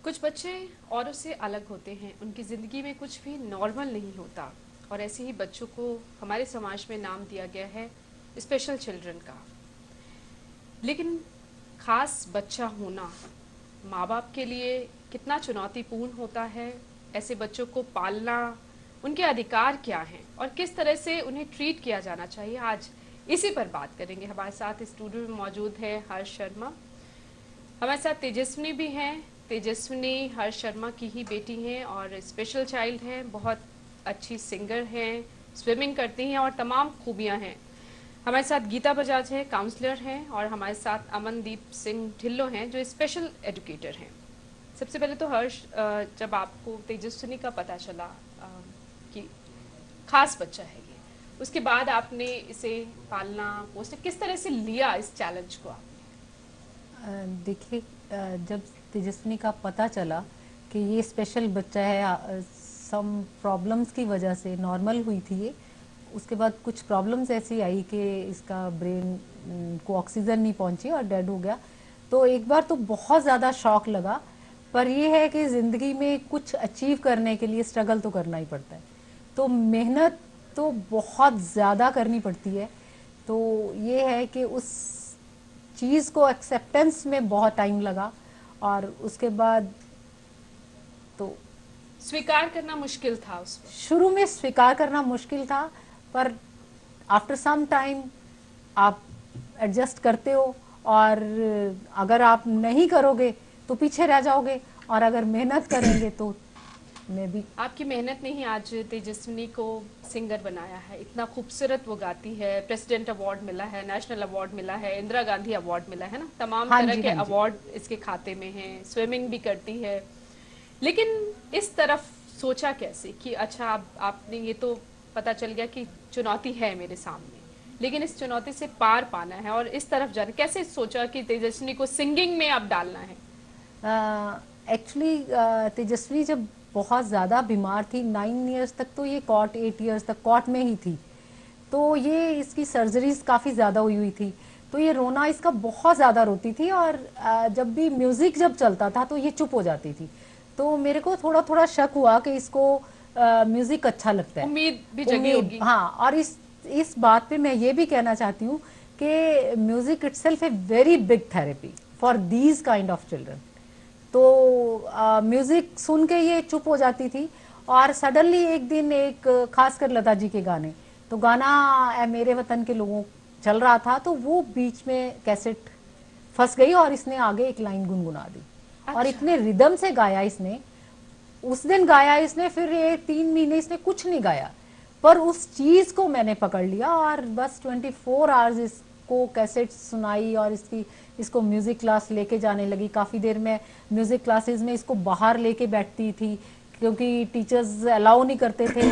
कुछ बच्चे औरों से अलग होते हैं, उनकी ज़िंदगी में कुछ भी नॉर्मल नहीं होता और ऐसे ही बच्चों को हमारे समाज में नाम दिया गया है स्पेशल चिल्ड्रन का। लेकिन खास बच्चा होना माँ बाप के लिए कितना चुनौतीपूर्ण होता है, ऐसे बच्चों को पालना, उनके अधिकार क्या हैं और किस तरह से उन्हें ट्रीट किया जाना चाहिए, आज इसी पर बात करेंगे। हमारे साथ स्टूडियो में मौजूद है हर्ष शर्मा, हमारे साथ तेजस्विनी भी हैं। तेजस्विनी हर्ष शर्मा की ही बेटी हैं और स्पेशल चाइल्ड हैं, बहुत अच्छी सिंगर हैं, स्विमिंग करती हैं और तमाम खूबियां हैं। हमारे साथ गीता बजाज है, काउंसलर हैं, और हमारे साथ अमनदीप सिंह ढिल्लो हैं जो स्पेशल एजुकेटर हैं। सबसे पहले तो हर्ष, जब आपको तेजस्विनी का पता चला कि खास बच्चा है ये, उसके बाद आपने इसे पालना पोसना किस तरह से लिया, इस चैलेंज को आपने? देखिए, जब तेजस्विनी का पता चला कि ये स्पेशल बच्चा है, सम प्रॉब्लम्स की वजह से नॉर्मल हुई थी ये। उसके बाद कुछ प्रॉब्लम्स ऐसी आई कि इसका ब्रेन को ऑक्सीजन नहीं पहुंची और डेड हो गया। तो एक बार तो बहुत ज़्यादा शॉक लगा। पर ये है कि ज़िंदगी में कुछ अचीव करने के लिए स्ट्रगल तो करना ही पड़ता है। तो मेहनत तो बहुत ज़्यादा करनी पड़ती है। तो ये है कि उस चीज़ को एक्सेप्टेंस में बहुत टाइम लगा। और उसके बाद तो स्वीकार करना मुश्किल था उस वक्त? शुरू में स्वीकार करना मुश्किल था, पर आफ्टर सम टाइम आप एडजस्ट करते हो। और अगर आप नहीं करोगे तो पीछे रह जाओगे, और अगर मेहनत करेंगे तो मैं भी। आपकी मेहनत ने ही आज तेजस्विनी को सिंगर बनाया है। इतना खूबसूरत वो गाती है, प्रेसिडेंट अवार्ड मिला है, नेशनल अवार्ड मिला है, इंदिरा गांधी अवार्ड मिला है ना, तमाम हाँ तरह जी, के हाँ जी। अवार्ड इसके खाते में हैं। स्विमिंग भी करती है। लेकिन इस तरफ सोचा कैसे कि अच्छा, अब आपने ये तो पता चल गया कि चुनौती है मेरे सामने, लेकिन इस चुनौती से पार पाना है और इस तरफ जाना, कैसे सोचा कि तेजस्विनी को सिंगिंग में अब डालना है? एक्चुअली तेजस्वी जब बहुत ज़्यादा बीमार थी, 9 इयर्स तक तो ये कॉट, 8 इयर्स तक कॉट में ही थी। तो ये इसकी सर्जरीज काफ़ी ज़्यादा हुई हुई थी। तो ये रोना इसका बहुत ज़्यादा रोती थी। और जब भी म्यूज़िक जब चलता था तो ये चुप हो जाती थी। तो मेरे को थोड़ा थोड़ा शक हुआ कि इसको म्यूज़िक अच्छा लगता है। उम्मीद भी जगी उम्मीद, होगी। हाँ। और इस बात पे मैं ये भी कहना चाहती हूँ कि music itself a very big therapy for these kind of children. तो म्यूजिक सुन के ये चुप हो जाती थी। और सडनली एक दिन, एक खासकर लता जी के गाने, तो गाना ए मेरे वतन के लोगों चल रहा था, तो वो बीच में कैसेट फंस गई और इसने आगे एक लाइन गुनगुना दी। और अच्छा। इतने रिदम से गाया इसने। उस दिन गाया इसने, फिर ये 3 महीने इसने कुछ नहीं गाया। पर उस चीज को मैंने पकड़ लिया और बस 24 आवर्स इसको कैसेट सुनाई। और इसको म्यूजिक क्लास लेके जाने लगी। काफी देर में म्यूजिक क्लासेस में इसको बाहर लेके बैठती थी, क्योंकि टीचर्स अलाउ नहीं करते थे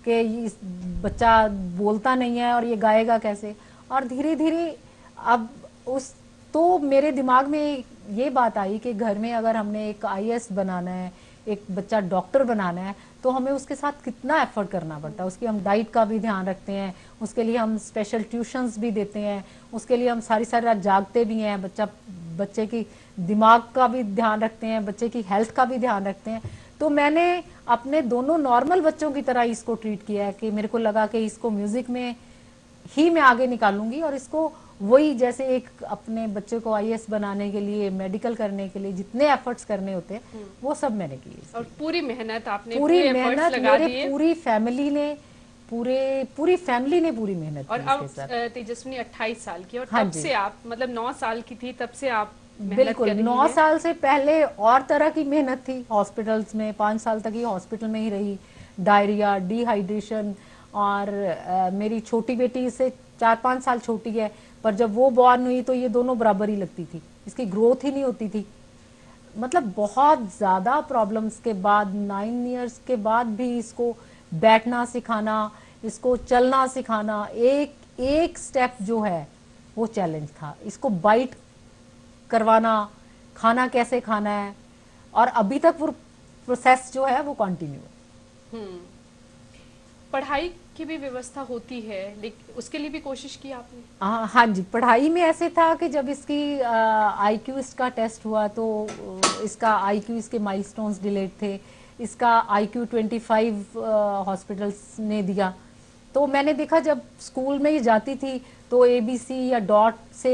कि इस बच्चा बोलता नहीं है और ये गाएगा कैसे। और धीरे धीरे अब उस तो मेरे दिमाग में ये बात आई कि घर में अगर हमने एक आईएएस बनाना है, एक बच्चा डॉक्टर बनाना है, तो हमें उसके साथ कितना एफर्ट करना पड़ता है। उसकी हम डाइट का भी ध्यान रखते हैं, उसके लिए हम स्पेशल ट्यूशन्स भी देते हैं, उसके लिए हम सारी सारी रात जागते भी हैं, बच्चे की दिमाग का भी ध्यान रखते हैं, बच्चे की हेल्थ का भी ध्यान रखते हैं। तो मैंने अपने दोनों नॉर्मल बच्चों की तरह इसको ट्रीट किया है कि मेरे को लगा कि इसको म्यूजिक में ही मैं आगे निकालूंगी। और इसको वही, जैसे एक अपने बच्चे को आईएएस बनाने के लिए, मेडिकल करने के लिए जितने एफर्ट्स करने होते हैं, वो सब मैंने किए इसके और लिए। पूरी मेहनत आपने, पूरी पूरे एफर्ट्स मेहनत लगा मेरे दिए। पूरी फैमिली ने, पूरी फैमिली ने पूरी मेहनत और की अब इसके साथ। तेजस्विनी 28 साल की, और हाँ तब जी, से आप, मतलब 9 साल की थी तब से आप मेहनत बिल्कुल। कर रही नौ हैं। साल से पहले और तरह की मेहनत थी हॉस्पिटल्स में। 5 साल तक ही हॉस्पिटल में ही रही। Diarrhoea, dehydration. और मेरी छोटी बेटी से 4-5 साल छोटी है, पर जब वो बॉर्न हुई तो ये दोनों बराबर ही लगती थी, इसकी ग्रोथ ही नहीं होती थी। मतलब बहुत ज़्यादा प्रॉब्लम्स के बाद, 9 इयर्स के बाद भी इसको बैठना सिखाना, इसको चलना सिखाना, एक एक स्टेप जो है वो चैलेंज था। इसको बाइट करवाना, खाना कैसे खाना है। और अभी तक वो प्रोसेस जो है वो कंटिन्यू है। हम्म। पढ़ाई की भी व्यवस्था होती है, लेकिन उसके लिए भी कोशिश की आपने? हाँ जी, पढ़ाई में ऐसे था कि जब इसकी आईक्यू इसका टेस्ट हुआ तो इसका आईक्यू, इसके माइलस्टोन्स डिलेड थे। इसका आईक्यू 25 हॉस्पिटल्स ने दिया। तो मैंने देखा जब स्कूल में ही जाती थी तो एबीसी या डॉट से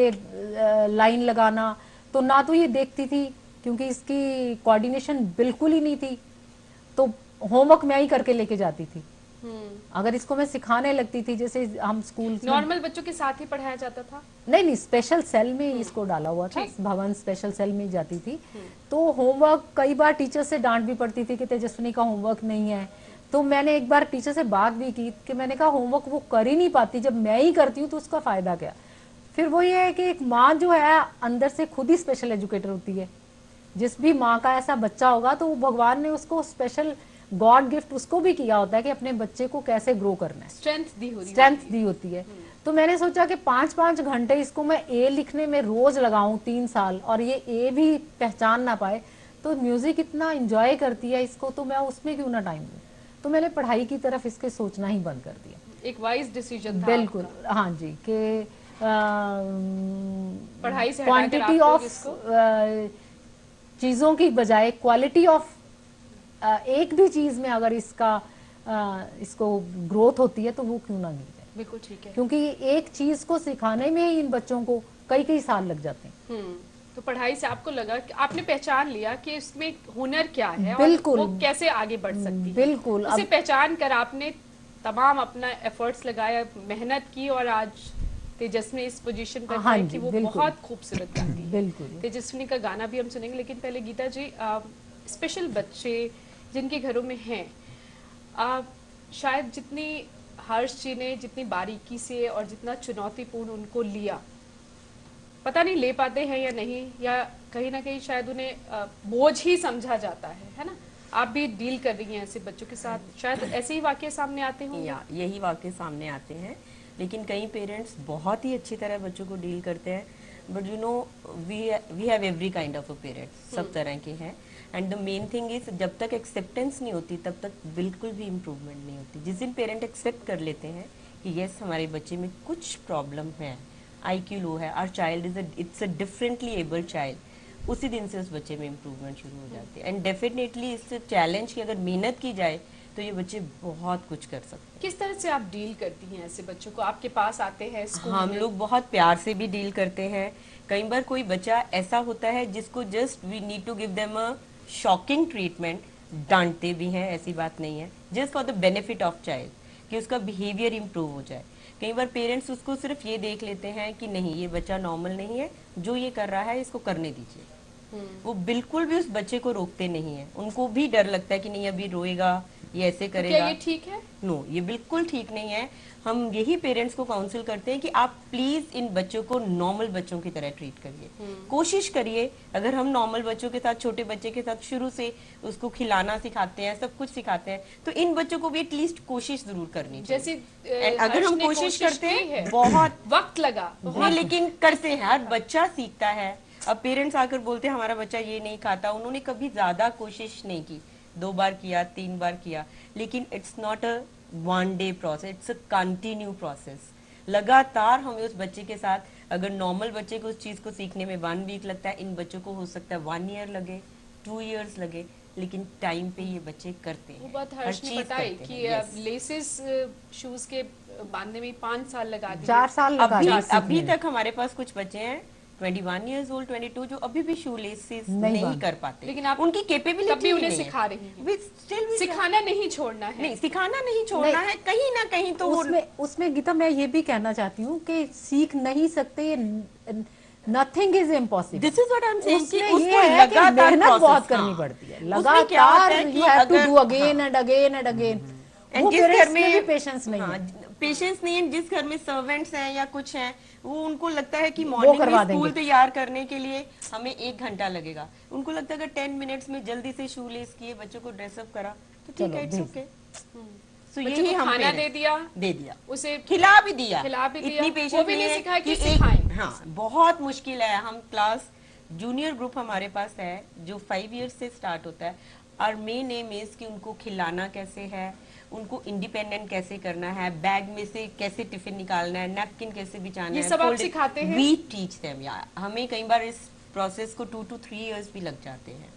लाइन लगाना, तो ना तो ये देखती थी क्योंकि इसकी कोऑर्डिनेशन बिल्कुल ही नहीं थी, तो होमवर्क मैं ही करके लेके जाती थी। अगर इसको मैं सिखाने लगती थी, जैसे हम स्कूल नॉर्मल बच्चों के साथ ही पढ़ाया जाता था? नहीं, स्पेशल सेल में इसको डाला हुआ था, भवन स्पेशल सेल में जाती थी। तो होमवर्क कई बार टीचर से डांट भी पड़ती थी कि तेजस्विनी का होमवर्क नहीं है। तो मैंने एक बार टीचर से बात भी की कि मैंने कहा होमवर्क वो कर ही नहीं पाती, जब मैं ही करती हूँ तो उसका फायदा क्या। फिर वो ये है कि एक माँ जो है अंदर से खुद ही स्पेशल एजुकेटर होती है। जिस भी माँ का ऐसा बच्चा होगा तो वो भगवान ने उसको स्पेशल गॉड गिफ्ट उसको भी किया होता है कि अपने बच्चे को कैसे ग्रो करना है, स्ट्रेंथ दी होती है। तो मैंने सोचा कि 5-5 घंटे इसको मैं ए लिखने में रोज लगाऊं 3 साल, और ये ए भी पहचान ना पाए, तो म्यूजिक इतना एंजॉय करती है इसको, तो मैं उसमें क्यों ना टाइम दूं। तो मैंने पढ़ाई की तरफ इसके सोचना ही बंद कर दिया। एक वाइज डिसीजन था बिल्कुल, आपका। हाँ जी, कि पढ़ाई से क्वांटिटी ऑफ चीजों की बजाय क्वालिटी ऑफ एक भी चीज में अगर इसको ग्रोथ होती है तो वो क्यों ना मिल जाए। बिल्कुल ठीक है, क्योंकि एक चीज को सिखाने में ही इन बच्चों को कई साल लग जाते हैं। तो पढ़ाई से आपको लगा कि आपने पहचान लिया कि इसमें हुनर क्या है बिल्कुल, और वो कैसे आगे बढ़ सकती है। बिल्कुल, उसे पहचान कर आपने तमाम अपना एफर्ट्स लगाया, मेहनत की, और आज तेजस्विनी इस पोजीशन पर है कि वो बहुत खूबसूरत गाती है। बिल्कुल। तेजस्विनी का गाना भी हम सुनेंगे, लेकिन पहले गीता जी, स्पेशल बच्चे जिनके घरों में हैं, शायद जितनी हर्ष जी ने जितनी बारीकी से और जितना चुनौतीपूर्ण उनको लिया, पता नहीं ले पाते हैं या नहीं, या कहीं ना कहीं शायद उन्हें बोझ ही समझा जाता है ना। आप भी डील कर रही हैं ऐसे बच्चों के साथ, शायद ऐसे ही वाकये सामने आते होंगे। या यही वाकये सामने आते हैं, लेकिन कई पेरेंट्स बहुत ही अच्छी तरह बच्चों को डील करते हैं। But you know we have every kind of a parents, सब तरह के हैं। And the main thing is, जब तक एक्सेप्टेंस नहीं होती तब तक बिल्कुल भी इम्प्रूवमेंट नहीं होती। जिस दिन पेरेंट एक्सेप्ट कर लेते हैं कि यस हमारे बच्चे में कुछ प्रॉब्लम है, IQ लो है, our child it's a differently abled child, उसी दिन से उस बच्चे में इम्प्रूवमेंट शुरू हो जाती है। एंड डेफिनेटली इस चैलेंज की अगर मेहनत की जाए तो ये बच्चे बहुत कुछ कर सकते हैं। किस तरह से आप डील करती हैं ऐसे बच्चों को? आपके पास आते हैं स्कूल हम लोग बहुत प्यार से भी डील करते हैं। कई बार कोई बच्चा ऐसा होता है जिसको just we need to give them a shocking treatment, डांटते भी हैं, ऐसी बात नहीं है, just for the benefit of child, कि उसका बिहेवियर इम्प्रूव हो जाए। कई बार पेरेंट्स उसको सिर्फ ये देख लेते हैं कि नहीं ये बच्चा नॉर्मल नहीं है, जो ये कर रहा है इसको करने दीजिए। वो बिल्कुल भी उस बच्चे को रोकते नहीं है। उनको भी डर लगता है कि नहीं अभी रोएगा, ये ऐसे करेगा। क्या ये ठीक है? नो, ये बिल्कुल ठीक नहीं है। हम यही पेरेंट्स को काउंसिल करते हैं कि आप प्लीज इन बच्चों को नॉर्मल बच्चों की तरह ट्रीट करिए। कोशिश करिए, अगर हम नॉर्मल बच्चों के साथ, छोटे बच्चे के साथ शुरू से उसको खिलाना सिखाते हैं, सब कुछ सिखाते हैं, तो इन बच्चों को भी एटलीस्ट कोशिश जरूर करनी चाहिए। जैसे अगर हम कोशिश करते हैं, बहुत वक्त लगा, लेकिन करते हैं, हर बच्चा सीखता है। अब पेरेंट्स आकर बोलते हैं हमारा बच्चा ये नहीं खाता, उन्होंने कभी ज्यादा कोशिश नहीं की, 2 बार किया, 3 बार किया, लेकिन it's not a one day process, it's a continue process. लगातार हमें उस बच्चे के साथ, अगर नॉर्मल बच्चे को उस चीज को सीखने में 1 वीक लगता है, इन बच्चों को हो सकता है 1 ईयर लगे, 2 इयर्स लगे, लेकिन टाइम पे ये बच्चे करते हैं। वो बात हर्ष ने बताई कि लेसेस शूज के बांधने में 5 साल लगा दिए, 4 साल लगा दिए। अभी तक हमारे पास कुछ बच्चे हैं 21 years old, 22, जो अभी भी शू लेसेस नहीं कर पाते, लेकिन आप उनकी कैपेबिलिटी तब भी उन्हें सिखा रही हैं। सिखाना नहीं छोड़ना है, नहीं सिखाना नहीं छोड़ना है, कहीं ना कहीं तो उसमें गीता मैं ये भी कहना चाहती हूँ कि सीख नहीं सकते, nothing is impossible. This is what I am saying कि उसको ये है कि मेहनत बहुत करनी पड़ती है, लगातार you have to do again and again and again. वो पेरेंट्स में भी पेशेंस नहीं है, पेशेंस नहीं है। जिस घर में सर्वेंट्स हैं या कुछ हैं, वो उनको लगता है कि मॉर्निंग में स्कूल तैयार करने के लिए हमें 1 घंटा लगेगा, उनको लगता है अगर 10 मिनट्स में जल्दी से शू लेस किए, बच्चों को ड्रेसअप करा तो ठीक है, इट्स ओके। सो यही हम खाना दे दिया, उसे खिला भी दिया, इतनी पेशेंस नहीं है कि सिखाएं। हाँ, बहुत मुश्किल है। हम क्लास जूनियर ग्रुप हमारे पास है जो 5 इयर्स से स्टार्ट होता है, और मेन एम इज कि उनको खिलाना कैसे है, उनको इंडिपेंडेंट कैसे करना है, बैग में से कैसे टिफिन निकालना है, नैपकिन कैसे बिछाना ये है, सब आप fold it. सिखाते हैं? We teach them, या हमें कई बार इस प्रोसेस को 2 to 3 इयर्स भी लग जाते हैं।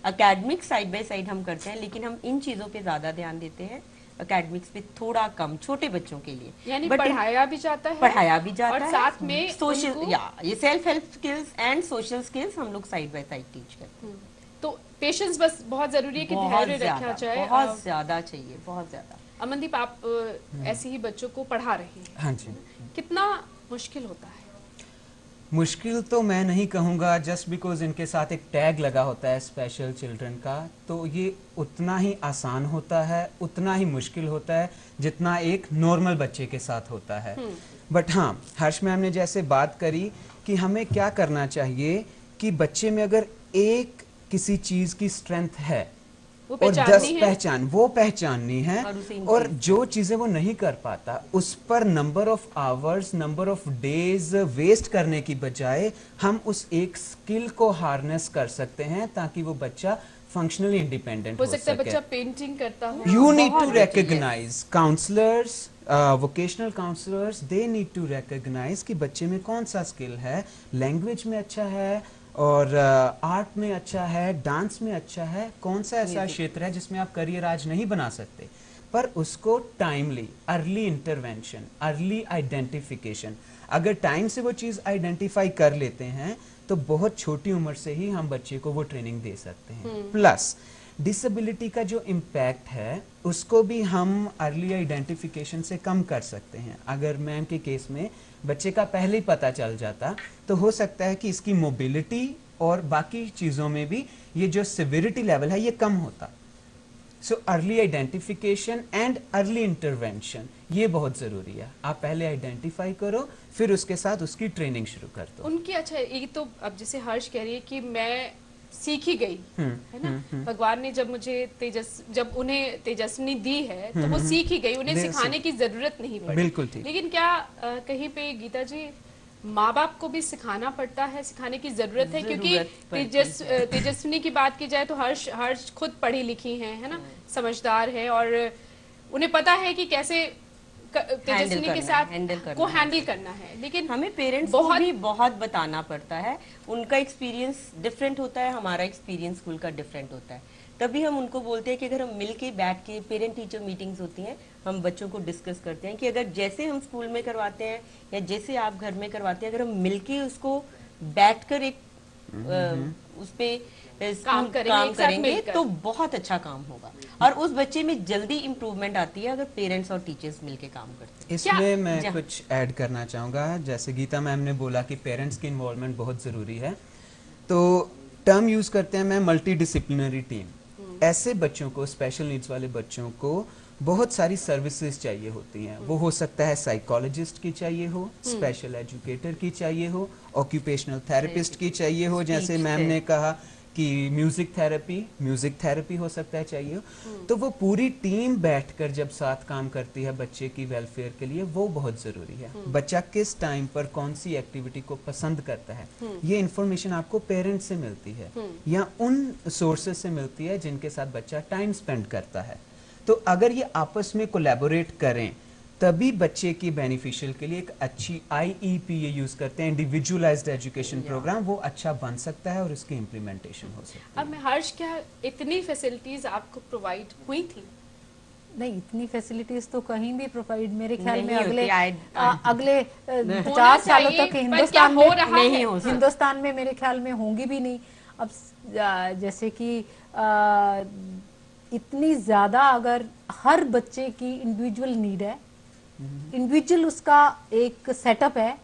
एकेडमिक साइड बाय साइड हम करते हैं, लेकिन हम इन चीजों पे ज्यादा ध्यान देते हैं, एकेडमिक्स पे थोड़ा कम, छोटे बच्चों के लिए। यानी But पढ़ाया भी जाता है, पढ़ाया भी जाता और है, साथ में सोशल, उनको- या ये self help skills and social skills हम लोग साइड बाय साइड टीच करते हैं। तो पेशेंस बस बहुत जरूरी है कि बहुत धैर्य रखा ज्यादा, जाए। बहुत ज्यादा चाहिए, बहुत ज्यादा। अमनदीप, आप ऐसे ही बच्चों को पढ़ा रहे हैं, हाँ जी। कितना मुश्किल होता है? मुश्किल तो मैं नहीं कहूँगा, जस्ट बिकॉज इनके साथ एक टैग लगा होता है स्पेशल चिल्ड्रन का, तो ये उतना ही आसान होता है, उतना ही मुश्किल होता है जितना एक नॉर्मल बच्चे के साथ होता है। बट हाँ, हर्ष मैम ने जैसे बात करी कि हमें क्या करना चाहिए कि बच्चे में अगर एक किसी चीज़ की स्ट्रेंथ है वो और 10 पहचाननी है। वो पहचाननी है, और उसे और जो चीजें वो नहीं कर पाता उस पर number of hours, number of days waste करने की बजाय हम उस एक स्किल को हार्नेस कर सकते हैं ताकि वो बच्चा फंक्शनली इंडिपेंडेंट हो हो सकता है सके। बच्चा पेंटिंग करता हो। You need बहुत to अच्छी है। recognize counselors, vocational counselors, they need to recognize कि बच्चे में कौन सा स्किल है, लैंग्वेज में अच्छा है और आर्ट में अच्छा है, डांस में अच्छा है, कौन सा ऐसा क्षेत्र है जिसमें आप करियर आज नहीं बना सकते, पर उसको timely, early intervention, early identification, अगर टाइम से वो चीज़ आइडेंटिफाई कर लेते हैं तो बहुत छोटी उम्र से ही हम बच्चे को वो ट्रेनिंग दे सकते हैं। प्लस डिसेबिलिटी का जो इम्पैक्ट है उसको भी हम अर्ली आइडेंटिफिकेशन से कम कर सकते हैं। अगर मैम के केस में बच्चे का पहले ही पता चल जाता तो हो सकता है कि इसकी मोबिलिटी और बाकी चीज़ों में भी ये जो सिविरिटी लेवल है ये कम होता। So early identification and early intervention ये बहुत ज़रूरी है। आप पहले आइडेंटिफाई करो, फिर उसके साथ उसकी ट्रेनिंग शुरू कर दो। उनकी अच्छा, ये तो अब जैसे हर्ष कह रही है कि मैं सीख ही गई, है ना, भगवान ने जब उन्हें तेजस्विनी दी है तो वो सीख ही गई, उन्हें सिखाने की जरूरत नहीं पड़ी। बिल्कुल ठीक। लेकिन क्या कहीं पे गीता जी माँ बाप को भी सिखाना पड़ता है, सिखाने की जरूरत है? क्योंकि तेजस्विनी की बात की जाए तो हर्ष खुद पढ़ी लिखी हैं, है ना, समझदार है, और उन्हें पता है कि कैसे तेजस्विनी के साथ को हैंडल करना है। लेकिन हमें पेरेंट्स को भी बहुत बताना पड़ता है, उनका एक्सपीरियंस डिफरेंट होता है, हमारा एक्सपीरियंस स्कूल का डिफरेंट होता है। तभी हम उनको बोलते हैं कि अगर हम मिलके बैठ के, पेरेंट टीचर मीटिंग्स होती हैं, हम बच्चों को डिस्कस करते हैं कि अगर जैसे हम स्कूल में करवाते हैं या जैसे आप घर में करवाते हैं, अगर हम मिलके उसको बैठकर एक उस पे काम करेंगे तो बहुत अच्छा काम होगा, और उस बच्चे में जल्दी इम्प्रूवमेंट आती है अगर पेरेंट्स और टीचर्स मिलके काम करते हैं। इसमें मैं कुछ ऐड करना चाहूँगा। जैसे गीता मैम ने बोला कि पेरेंट्स की इन्वॉल्वमेंट बहुत ज़रूरी है, तो टर्म यूज़ करते हैं मैं मल्टी डिसिप्लिनरी टीम। ऐसे बच्चों को, स्पेशल नीड्स वाले बच्चों को बहुत सारी सर्विसेज चाहिए होती हैं। वो हो सकता है साइकोलॉजिस्ट की चाहिए हो, स्पेशल एजुकेटर की चाहिए हो, ऑक्यूपेशनल थेरेपिस्ट की चाहिए हो, जैसे मैम ने कहा कि म्यूजिक थेरेपी हो सकता है चाहिए हो। तो वो पूरी टीम बैठकर जब साथ काम करती है बच्चे की वेलफेयर के लिए, वो बहुत ज़रूरी है। बच्चा किस टाइम पर कौन सी एक्टिविटी को पसंद करता है, ये इन्फॉर्मेशन आपको पेरेंट्स से मिलती है या उन सोर्सेज से मिलती है जिनके साथ बच्चा टाइम स्पेंड करता है। तो अगर ये आपस में कोलैबोरेट करें तभी बच्चे की बेनिफिशियल के लिए एक अच्छी IEP ये यूज करते हैं, इंडिविजुअलाइज्ड एजुकेशन प्रोग्राम, वो अच्छा बन सकता है और उसकी इम्प्लीमेंटेशन हो सकती है। अब मैं हर्ष, क्या इतनी फैसिलिटीज आपको प्रोवाइड हुई थी? नहीं, इतनी फैसिलिटीज तो कहीं भी प्रोवाइड मेरे ख्याल में नहीं अगले होती। अगले होना 50 सालों चाहिए, तक पर क्या हिंदुस्तान हो में रहा नहीं है? हो सकता। हिंदुस्तान में मेरे ख्याल में होंगी भी नहीं। अब जैसे कि इतनी ज्यादा, अगर हर बच्चे की इंडिविजुअल नीड है, इंडिविजुअल उसका एक सेटअप है।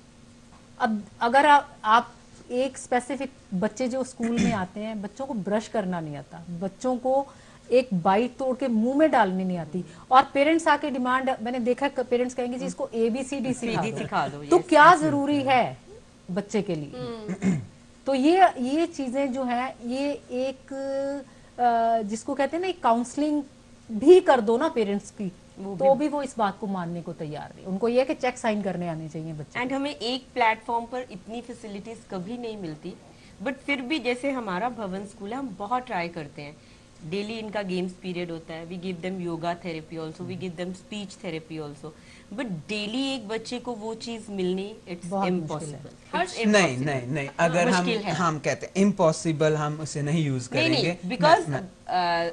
अब अगर आप एक स्पेसिफिक बच्चे जो स्कूल में आते हैं, बच्चों को ब्रश करना नहीं आता, बच्चों को एक बाइट तोड़ के मुंह में डालनी नहीं आती, और पेरेंट्स आके डिमांड, मैंने देखा पेरेंट्स कहेंगे जी इसको ABCD सिखा दो। तो क्या जरूरी है बच्चे के लिए? तो ये चीजें जो है, ये एक जिसको कहते हैं ना, एक काउंसलिंग भी कर दो ना पेरेंट्स की, तो भी वो इस बात को मानने को तैयार नहीं। उनको ये है कि चेक साइन करने आने चाहिए बच्चे। एंड हमें एक प्लेटफॉर्म पर इतनी फैसिलिटीज कभी नहीं मिलती, बट फिर भी जैसे हमारा भवन स्कूल है, हम बहुत ट्राई करते हैं डेली इनका गेम्स पीरियड होता है, we give them yoga therapy also, we give them speech therapy also, but daily एक बच्चे को वो चीज मिलनी इट्स बहुत मुश्किल है। इम्पॉसिबल। नहीं अगर मुश्किल है। हम कहते हैं इम्पॉसिबल, हम उसे नहीं यूज करेंगे। नहीं, बिकॉज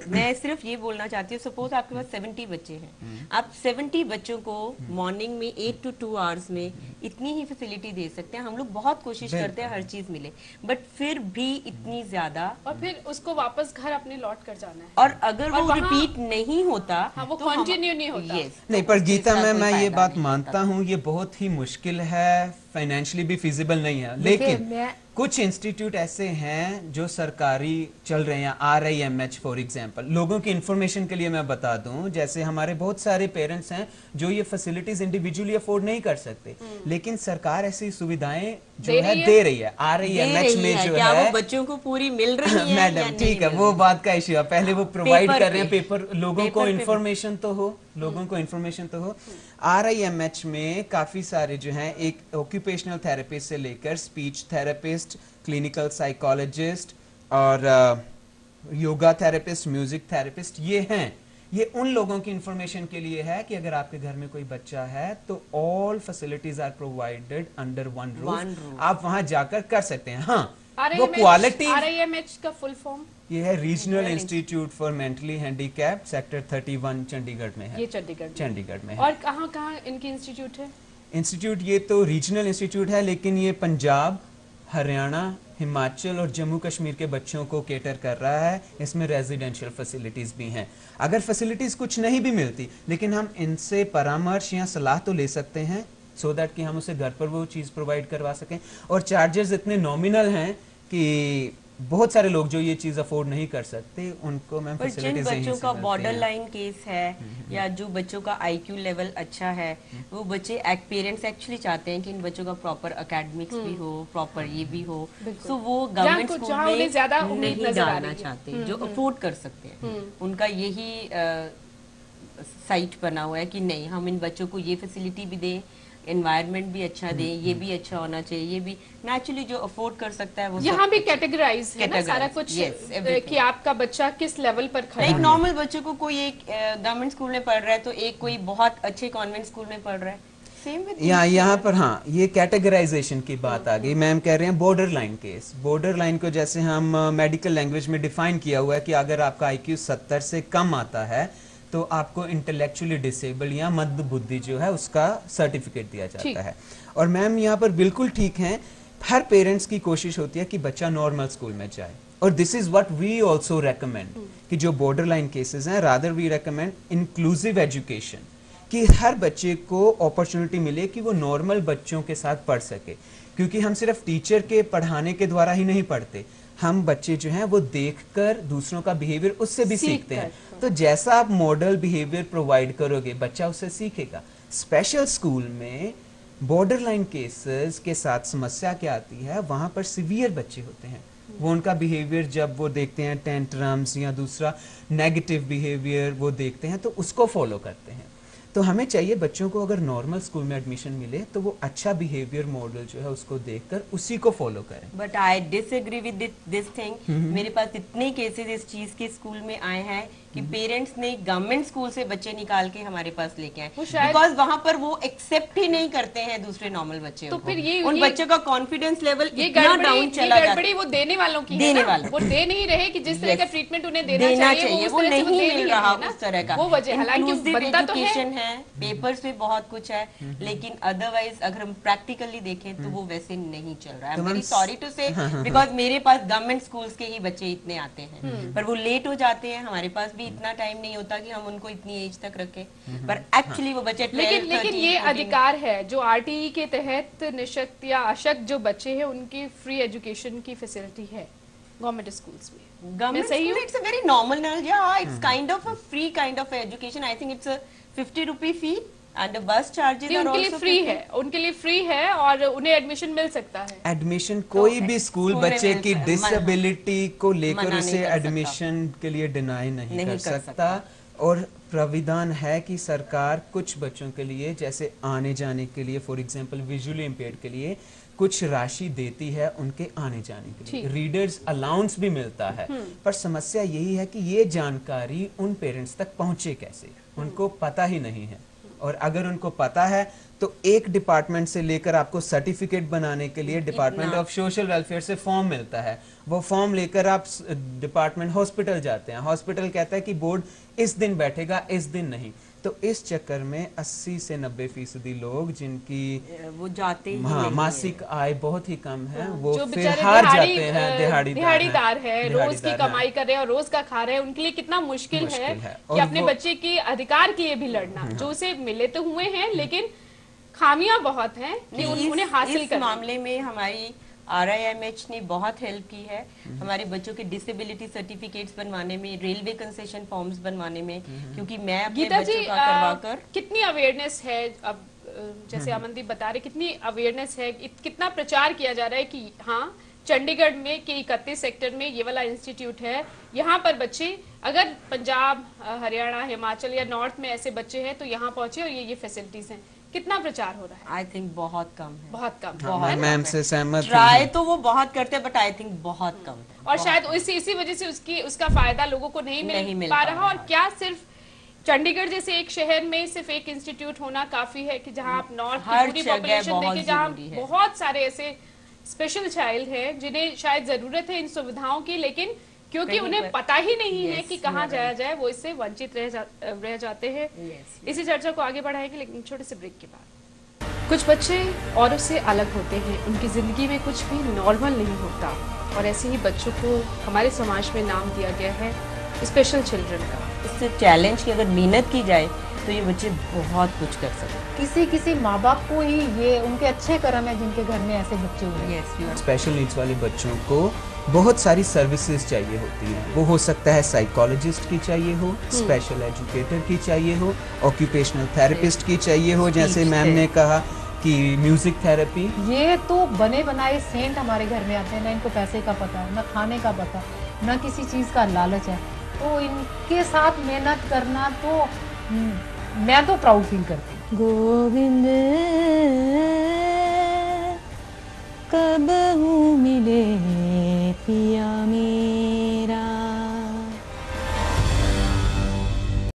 मैं सिर्फ ये बोलना चाहती हूँ, सपोज आपके पास 70 बच्चे हैं, आप 70 बच्चों को मॉर्निंग में 8 to 2 आवर्स में इतनी ही फैसिलिटी दे सकते हैं। हम लोग बहुत कोशिश करते हैं हर चीज मिले, बट फिर भी इतनी ज्यादा, और फिर उसको वापस घर अपने लौट कर जाना है, और अगर और वो वहाँ- रिपीट नहीं होता, हाँ, वो तो हम- कंटिन्यू नहीं होता। Yes, नहीं, तो पर उसका गीता कोई मैं ये फायदा बात नहीं मानता हूँ, ये बहुत ही मुश्किल है, फाइनेंशियली भी फिजिबल नहीं है। देखिए, लेकिन मैं- कुछ इंस्टीट्यूट ऐसे हैं जो सरकारी चल रहे हैं, RIMH फॉर एग्जांपल। लोगों की इंफॉर्मेशन के लिए मैं बता दूं, जैसे हमारे बहुत सारे पेरेंट्स हैं जो ये फैसिलिटीज इंडिविजुअली अफोर्ड नहीं कर सकते, लेकिन सरकार ऐसी सुविधाएं जो दे है रही है। दे रही है। दे RIMH रही में है, जो क्या है वो बच्चों को पूरी मिल रही है या मैडम नहीं ठीक है, मिल वो रही? बात का इश्यू है। पहले वो प्रोवाइड पेपर कर रहे हैं पे। पेपर, लोगों को पेपर पे। इन्फॉर्मेशन तो हो, लोगों को इन्फॉर्मेशन तो हो। RIMH में काफी सारे जो हैं, एक ऑक्यूपेशनल थेरेपिस्ट से लेकर स्पीच थेरेपिस्ट, क्लिनिकल साइकोलॉजिस्ट और योगा थेरेपिस्ट, म्यूजिक थेरेपिस्ट, ये हैं। ये उन लोगों की इंफॉर्मेशन के लिए है कि अगर आपके घर में कोई बच्चा है तो all facilities are provided under one One roof, roof. आप वहां जाकर कर सकते हैं। हाँ, वो RIMH क्वालिटी, RIMH का फुल फॉर्म ये है regional institute for mentally handicapped, sector 31 Chandigarh में है। ये चंडीगढ़ में है। है। और कहाँ कहाँ इनकी इंस्टीट्यूट है? इंस्टीट्यूट ये तो रीजनल इंस्टीट्यूट है, लेकिन ये पंजाब, हरियाणा, हिमाचल और जम्मू कश्मीर के बच्चों को केटर कर रहा है। इसमें रेजिडेंशियल फैसिलिटीज भी हैं। अगर फैसिलिटीज कुछ नहीं भी मिलती, लेकिन हम इनसे परामर्श या सलाह तो ले सकते हैं, सो दैट कि हम उसे घर पर वो चीज़ प्रोवाइड करवा सकें। और चार्जेस इतने नॉमिनल हैं कि बहुत सारे लोग जो ये चीज़ अफोर्ड नहीं कर सकते, उनको मैम पर जिन फैसिलिटीज बच्चों का बॉर्डर लाइन केस है या जो बच्चों का IQ लेवल अच्छा है, वो बच्चे पेरेंट्स एक्चुअली चाहते हैं कि इन बच्चों का प्रॉपर एकेडमिक्स भी हो, प्रॉपर ये भी हो, सो वो गवर्नमेंट स्कूल जहाँ उन्हें ज्यादा में उम्मीद नहीं नजर आ डालना रही है। चाहते, जो अफोर्ड कर सकते हैं। उनका यही साइट बना हुआ है कि नहीं, हम इन बच्चों को ये फैसिलिटी भी दें, एनवायरनमेंट भी अच्छा दें, ये भी अच्छा होना चाहिए, ये भी नेचुरली जो अफोर्ड कर सकता है वो यहाँ भी कैटेगराइज है ना सारा Categorize, कुछ, yes, everything. कि आपका बच्चा किस लेवल पर खड़ा एक है। नॉर्मल बच्चे को कोई एक गवर्नमेंट स्कूल में पढ़ रहा है तो एक कोई बहुत अच्छे कॉन्वेंट स्कूल में पढ़ रहा है, सेम विद यहाँ पर हाँ, ये कैटेगराइजेशन की बात आ गई। मैम कह रहे हैं border line case. Border line को जैसे हम मेडिकल लैंग्वेज में डिफाइन किया हुआ है कि अगर आपका IQ 70 से कम आता है तो आपको इंटेलेक्चुअली डिसेबल या मंद बुद्धि जो है उसका सर्टिफिकेट दिया जाता है। और मैम यहाँ पर बिल्कुल ठीक है, हर पेरेंट्स की कोशिश होती है कि बच्चा नॉर्मल स्कूल में जाए, और this is what we also recommend कि जो बॉर्डर लाइन केसेस हैं, rather we recommend inclusive education, कि हर बच्चे को अपॉर्चुनिटी मिले कि वो नॉर्मल बच्चों के साथ पढ़ सके। क्योंकि हम सिर्फ टीचर के पढ़ाने के द्वारा ही नहीं पढ़ते, हम बच्चे जो हैं वो देखकर दूसरों का बिहेवियर उससे भी सीखते हैं। तो जैसा आप मॉडल बिहेवियर प्रोवाइड करोगे, बच्चा उससे सीखेगा। स्पेशल स्कूल में बॉर्डर लाइन केसेस के साथ समस्या क्या आती है, वहां पर सीवियर बच्चे होते हैं, वो उनका बिहेवियर जब वो देखते हैं, टेंट्रम्स या दूसरा नेगेटिव बिहेवियर वो देखते हैं, तो उसको फॉलो करते हैं। तो हमें चाहिए बच्चों को अगर नॉर्मल स्कूल में एडमिशन मिले तो वो अच्छा बिहेवियर मॉडल जो है उसको देखकर उसी को फॉलो करें। But I disagree with this thing. मेरे पास इतने केसेस इस चीज के स्कूल में आए हैं कि पेरेंट्स ने गवर्नमेंट स्कूल से बच्चे निकाल के हमारे पास लेके आए, बिकॉज वहां पर वो एक्सेप्ट ही नहीं करते हैं दूसरे नॉर्मल बच्चे तो को। फिर ये उन बच्चों का कॉन्फिडेंस लेवल ये इतना डाउन चला जाता गड़बड़ी वो देने वालों की देने है ना, वाले। वो दे नहीं रहे कि जिस तरह का Yes. ट्रीटमेंट उन्हें देना चाहिए, उस वो तरह से नहीं दे मिल रहे रहा हैं ना। उस तरह का। वो वजह, हालांकि Inclusive बनता तो education है। है, पेपर्स पे बहुत कुछ है, लेकिन अदरवाइज अगर हम प्रैक्टिकली देखें तो वो वैसे नहीं चल रहा है। तो वेरी मैम, सॉरी टू से, बिकॉज मेरे पास गवर्नमेंट स्कूल्स के ही बच्चे इतने आते हैं, पर वो लेट हो जाते हैं। हमारे पास भी इतना टाइम नहीं होता कि हम उनको इतनी एज तक रखें, पर एक्चुअली वो बच्चे 12, लेकिन 13, ये 14 अधिकार है जो RTE के तहत निशक्त या अशक्त जो बच्चे हैं उनकी फ्री एजुकेशन की फैसिलिटी है गवर्नमेंट स्कूल्स में। Government सही school, हूँ? it's a very nominal, yeah, it's kind of a free kind of education. I think it's a 50 rupee fee and the bus charges नहीं, are उनके लिए also free 50. है, उनके लिए फ्री है और उन्हें एडमिशन मिल सकता है। एडमिशन कोई भी स्कूल स्कूल में बच्चे मिल की सकता है, डिसेबिलिटी को मना लेकर नहीं उसे कर सकता। एडमिशन के लिए डिनाई नहीं नहीं कर कर सकता। और प्राविधान है कि सरकार कुछ बच्चों के लिए, जैसे आने जाने के लिए, फॉर एग्जांपल विजुअली इम्पेयर्ड के लिए कुछ राशि देती है उनके आने जाने के लिए, रीडर्स अलाउंस भी मिलता है। पर समस्या यही है कि ये जानकारी उन पेरेंट्स तक पहुंचे कैसे, उनको पता ही नहीं है। और अगर उनको पता है तो एक डिपार्टमेंट से लेकर आपको सर्टिफिकेट बनाने के लिए डिपार्टमेंट ऑफ सोशल वेलफेयर से फॉर्म मिलता है, वो फॉर्म लेकर आप डिपार्टमेंट हॉस्पिटल जाते हैं, हॉस्पिटल कहता है कि बोर्ड इस दिन बैठेगा, इस दिन नहीं। तो इस चक्कर में 80 से 90% लोग जिनकी वो जाते ही हाँ नहीं मासिक आय बहुत ही कम है, वो जो फिर बेचारे हार जाते हैं, दिहाड़ीदार है, रोज की दिहाड़ीदार हैं। कमाई कर रहे हैं और रोज का खा रहे हैं, उनके लिए कितना मुश्किल है है। कि और अपने बच्चे के अधिकार के लिए भी लड़ना, जो उसे मिले तो हुए हैं लेकिन खामियां बहुत हैं कि उन्हें हासिल इस करना। मामले में हमारी RIMH ने बहुत हेल्प की है हमारे बच्चों के डिसेबिलिटी सर्टिफिकेट्स बनवाने में, रेलवे कंसेशन फॉर्म्स बनवाने में, क्योंकि मैं अपने गीता जी बच्चों का करवाकर कितनी अवेयरनेस है अब, जैसे अमनदीप बता रहे, कितनी अवेयरनेस है, कितना प्रचार किया जा रहा है कि हाँ चंडीगढ़ में के 31 सेक्टर में ये वाला इंस्टीट्यूट है, यहाँ पर बच्चे अगर पंजाब, हरियाणा, हिमाचल या नॉर्थ में ऐसे बच्चे हैं तो यहाँ पहुंचे और ये फैसिलिटीज हैं। कितना प्रचार हो रहा है? आई थिंक बहुत कम है, बहुत कम। मैं मैम से सहमत हूँ। ट्राई तो वो बहुत करते हैं बट आई थिंक बहुत कम है। और शायद इसी वजह से उसका फायदा लोगों को नहीं मिल पा रहा। और क्या सिर्फ चंडीगढ़ जैसे एक शहर में सिर्फ एक इंस्टीट्यूट होना काफी है कि जहां आप नॉर्थ की पूरी पॉपुलेशन देखें, जहां बहुत सारे ऐसे स्पेशल चाइल्ड हैं जिन्हें शायद जरूरत है इन सुविधाओं की, लेकिन क्योंकि उन्हें पता ही नहीं है कि कहाँ जाया जाए, वो इससे वंचित रह जाते हैं। इसी चर्चा को आगे बढ़ाएंगे लेकिन छोटे से ब्रेक के बाद। कुछ बच्चे औरों से अलग होते हैं, उनकी जिंदगी में कुछ भी नॉर्मल नहीं होता और ऐसे ही बच्चों को हमारे समाज में नाम दिया गया है स्पेशल चिल्ड्रन का। इससे चैलेंज की अगर मेहनत की जाए तो ये बच्चे बहुत कुछ कर सकते किसी माँ बाप को ही ये उनके अच्छे कर्म है जिनके घर में ऐसे बच्चे हुए हैं। स्पेशल नीड्स वाले बच्चों को बहुत सारी सर्विसेज चाहिए होती हैं। वो हो सकता है साइकोलॉजिस्ट की चाहिए हो, स्पेशल एजुकेटर की चाहिए हो, ऑक्यूपेशनल थेरेपिस्ट की चाहिए हो, जैसे मैम ने कहा कि म्यूजिक थेरेपी। ये तो बने बनाए सेंट हमारे घर में आते हैं, ना इनको पैसे का पता, ना खाने का पता, ना किसी चीज का लालच है, तो इनके साथ मेहनत करना तो मैं तो प्राउड फील करती हूँ। गोविंद